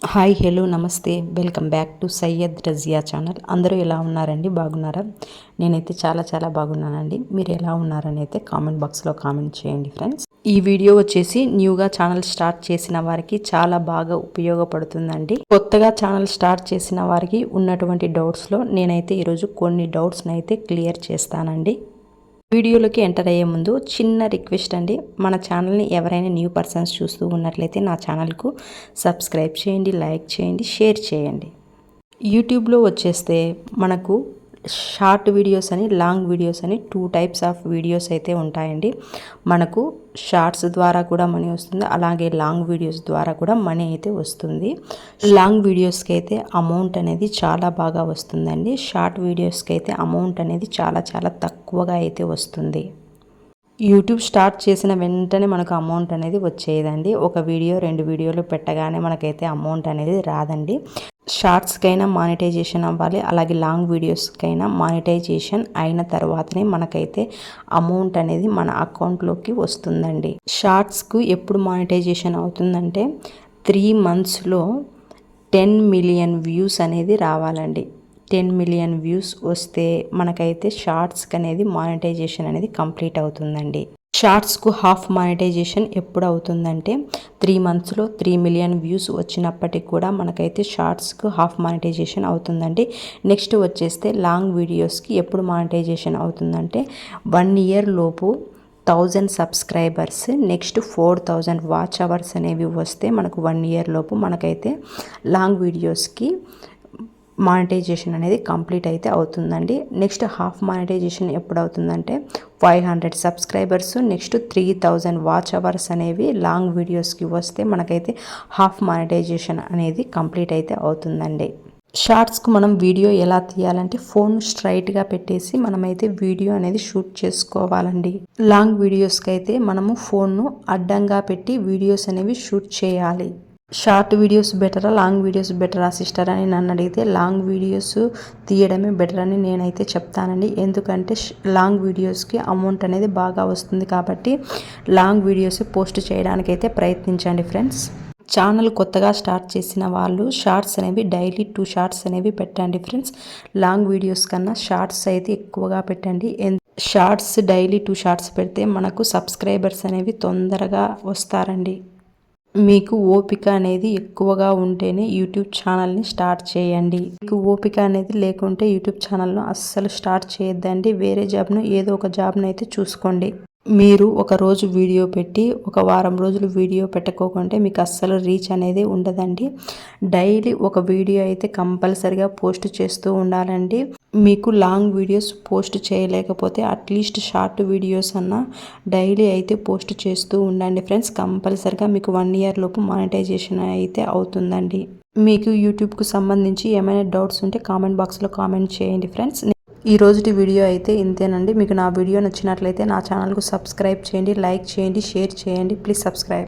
Hi hello నమస్తే welcome back to Syed Razia channel. అందరూ ఎలా ఉన్నారండి? బాగున్నారా? నేనైతే చాలా బాగున్నానండి. మీరు ఎలా ఉన్నారని అయితే కామెంట్ బాక్స్లో కామెంట్ చేయండి ఫ్రెండ్స్. ఈ వీడియో వచ్చేసి న్యూగా ఛానల్ స్టార్ట్ చేసిన వారికి చాలా బాగా ఉపయోగపడుతుందండి. కొత్తగా ఛానల్ స్టార్ట్ చేసిన వారికి ఉన్నటువంటి డౌట్స్లో నేనైతే ఈరోజు కొన్ని డౌట్స్ని అయితే క్లియర్ చేస్తానండి. వీడియోలోకి ఎంటర్ అయ్యే ముందు చిన్న రిక్వెస్ట్ అండి, మన ఛానల్ని ఎవరైనా న్యూ పర్సన్స్ చూస్తూ ఉన్నట్లయితే నా ఛానల్కు సబ్స్క్రైబ్ చేయండి, లైక్ చేయండి, షేర్ చేయండి. యూట్యూబ్లో వచ్చేస్తే మనకు షార్ట్ వీడియోస్ అని, లాంగ్ వీడియోస్ అని 2 టైప్స్ ఆఫ్ వీడియోస్ అయితే ఉంటాయండి. మనకు షార్ట్స్ ద్వారా కూడా మనీ వస్తుంది, అలాగే లాంగ్ వీడియోస్ ద్వారా కూడా మనీ అయితే వస్తుంది. లాంగ్ వీడియోస్కి అయితే అమౌంట్ అనేది చాలా బాగా వస్తుందండి. షార్ట్ వీడియోస్కి అయితే అమౌంట్ అనేది చాలా తక్కువగా అయితే వస్తుంది. యూట్యూబ్ స్టార్ట్ చేసిన వెంటనే మనకు అమౌంట్ అనేది వచ్చేదండి. ఒక వీడియో 2 వీడియోలు పెట్టగానే మనకైతే అమౌంట్ అనేది రాదండి. షార్ట్స్కైనా మానిటైజేషన్ అవ్వాలి, అలాగే లాంగ్ వీడియోస్కైనా మానిటైజేషన్ అయిన తర్వాతనే మనకైతే అమౌంట్ అనేది మన అకౌంట్లోకి వస్తుందండి. షార్ట్స్కు ఎప్పుడు మానిటైజేషన్ అవుతుందంటే 3 మంత్స్లో 10 మిలియన్ వ్యూస్ అనేది రావాలండి. 10 మిలియన్ వ్యూస్ వస్తే మనకైతే షార్ట్స్కి అనేది మానిటైజేషన్ అనేది కంప్లీట్ అవుతుందండి. షార్ట్స్కు హాఫ్ మానిటైజేషన్ ఎప్పుడు అవుతుందంటే 3 మంత్స్లో 3 మిలియన్ వ్యూస్ వచ్చినప్పటికి కూడా మనకైతే షార్ట్స్కు హాఫ్ మానిటైజేషన్ అవుతుందండి. నెక్స్ట్ వచ్చేస్తే లాంగ్ వీడియోస్కి ఎప్పుడు మానిటైజేషన్ అవుతుందంటే 1 ఇయర్ లోపు 1000 సబ్స్క్రైబర్స్, నెక్స్ట్ 4000 వాచ్ అవర్స్ అనేవి వస్తే మనకు 1 ఇయర్ లోపు మనకైతే లాంగ్ వీడియోస్కి మానిటైజేషన్ అనేది కంప్లీట్ అయితే అవుతుందండి. నెక్స్ట్ హాఫ్ మానిటైజేషన్ ఎప్పుడు అవుతుందంటే 500 సబ్స్క్రైబర్స్, నెక్స్ట్ 3000 వాచ్ అవర్స్ అనేవి లాంగ్ వీడియోస్కి వస్తే మనకైతే హాఫ్ మానిటైజేషన్ అనేది కంప్లీట్ అయితే అవుతుందండి. షార్ట్స్కు మనం వీడియో ఎలా తీయాలంటే ఫోన్ స్ట్రైట్గా పెట్టేసి మనమైతే వీడియో అనేది షూట్ చేసుకోవాలండి. లాంగ్ వీడియోస్కి అయితే మనము ఫోన్ను అడ్డంగా పెట్టి వీడియోస్ అనేవి షూట్ చేయాలి. షార్ట్ వీడియోస్ బెటరా, లాంగ్ వీడియోస్ బెటరా సిస్టర్ అని నన్ను అడిగితే లాంగ్ వీడియోస్ తీయడమే బెటర్ అని నేనైతే చెప్తానండి. ఎందుకంటే లాంగ్ వీడియోస్కి అమౌంట్ అనేది బాగా వస్తుంది కాబట్టి లాంగ్ వీడియోస్ పోస్ట్ చేయడానికైతే ప్రయత్నించండి ఫ్రెండ్స్. ఛానల్ కొత్తగా స్టార్ట్ చేసిన వాళ్ళు షార్ట్స్ అనేవి డైలీ 2 షార్ట్స్ అనేవి పెట్టండి ఫ్రెండ్స్. లాంగ్ వీడియోస్ కన్నా షార్ట్స్ అయితే ఎక్కువగా పెట్టండి. షార్ట్స్ డైలీ 2 షార్ట్స్ పెడితే మనకు సబ్స్క్రైబర్స్ అనేవి తొందరగా వస్తారండి. మీకు ఓపిక అనేది ఎక్కువగా ఉంటేనే యూట్యూబ్ ఛానల్ని స్టార్ట్ చేయండి. మీకు ఓపిక అనేది లేకుంటే యూట్యూబ్ ఛానల్ను అస్సలు స్టార్ట్ చేయొద్దండి. వేరే జాబ్ను, ఏదో ఒక జాబ్ను అయితే చూసుకోండి. మీరు ఒక రోజు వీడియో పెట్టి ఒక వారం రోజులు వీడియో పెట్టకోకుంటే మీకు అస్సలు రీచ్ అనేది ఉండదండి. డైలీ ఒక వీడియో అయితే కంపల్సరిగా పోస్ట్ చేస్తూ ఉండాలండి. మీకు లాంగ్ వీడియోస్ పోస్ట్ చేయలేకపోతే అట్లీస్ట్ షార్ట్ వీడియోస్ అన్నా డైలీ అయితే పోస్ట్ చేస్తూ ఉండండి ఫ్రెండ్స్. కంపల్సరిగా మీకు 1 ఇయర్ లోపు మానిటైజేషన్ అయితే అవుతుందండి. మీకు యూట్యూబ్కు సంబంధించి ఏమైనా డౌట్స్ ఉంటే కామెంట్ బాక్స్లో కామెంట్ చేయండి ఫ్రెండ్స్. ఈ రోజుటి వీడియో అయితే ఇంతేనండి. మీకు నా వీడియో నచ్చినట్లయితే నా ఛానల్కు సబ్స్క్రైబ్ చేయండి, లైక్ చేయండి, షేర్ చేయండి. Please subscribe.